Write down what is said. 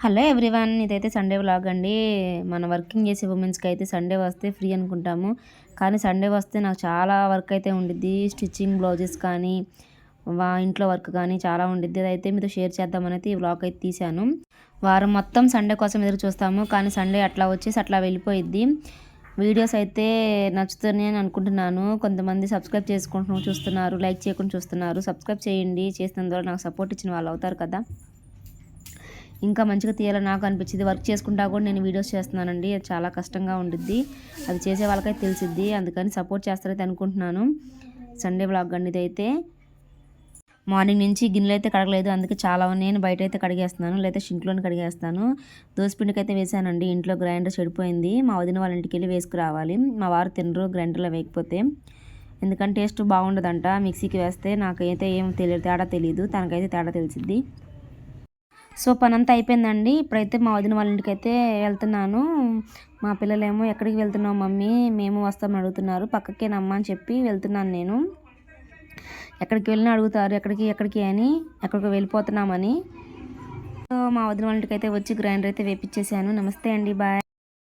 Hello everyone, ఇదైతే Sunday vlog అండి. మన వర్కింగ్ చేసే ఉమెన్స్కి అయితే సండే వస్తే ఫ్రీ అనుకుంటాము, కానీ సండే వస్తే నాకు చాలా వర్క్ అయితే ఉండిద్ది. స్టిచ్చింగ్ బ్లౌజెస్ కానీ ఇంట్లో వర్క్ కానీ చాలా ఉండిద్ది. అదైతే మీతో షేర్ చేద్దామని ఈ వ్లాగ్ అయితే తీశాను. వారం మొత్తం సండే కోసం ఎదురు చూస్తాము, కానీ సండే అట్లా వచ్చేసి అట్లా వెళ్ళిపోయిద్ది. వీడియోస్ అయితే నచ్చుతున్నాయి అని అనుకుంటున్నాను. కొంతమంది సబ్స్క్రైబ్ చేసుకుంటూ చూస్తున్నారు, లైక్ చేయకుండా చూస్తున్నారు. సబ్స్క్రైబ్ చేయండి, చేసిన ద్వారా నాకు సపోర్ట్ ఇచ్చిన వాళ్ళు అవుతారు కదా. ఇంకా మంచిగా తీయాలని నాకు అనిపించింది. వర్క్ చేసుకుంటా కూడా నేను వీడియోస్ చేస్తున్నానండి. అది చాలా కష్టంగా ఉండిద్ది, అది చేసే వాళ్ళకైతే తెలిసిద్ది. అందుకని సపోర్ట్ చేస్తారైతే అనుకుంటున్నాను. సండే వ్లాగ్ అండి ఇదైతే. మార్నింగ్ నుంచి గిన్నెలు అయితే కడగలేదు, అందుకే చాలా నేను బయట అయితే కడిగేస్తున్నాను, లేకపోతే షింక్లోనే కడిగేస్తాను. దోసపిండికి అయితే వేసానండి. ఇంట్లో గ్రైండర్ చెడిపోయింది, మా వదిన వాళ్ళ ఇంటికి వెళ్ళి వేసుకురావాలి. మా వారు తినరు గ్రైండర్లో వేయకపోతే, ఎందుకంటే టేస్ట్ బాగుండదంట. మిక్సీకి వేస్తే నాకైతే ఏం తేడా తెలియదు, తనకైతే తేడా తెలిసిద్ది. సో పనంతా అయిపోయిందండి. ఇప్పుడైతే మా వదిన వాళ్ళ ఇంటికి అయితే వెళ్తున్నాను. మా పిల్లలేమో ఎక్కడికి వెళ్తున్నావు మమ్మీ, మేము వస్తామని అడుగుతున్నారు. పక్కకేనమ్మా అని చెప్పి వెళ్తున్నాను నేను. ఎక్కడికి వెళ్ళినా అడుగుతారు ఎక్కడికి అని, ఎక్కడికి వెళ్ళిపోతున్నామని. సో మా వదిన వాళ్ళ ఇంటికి అయితే వచ్చి గ్రైండర్ అయితే వేపించేసాను. నమస్తే అండి, బాయ్.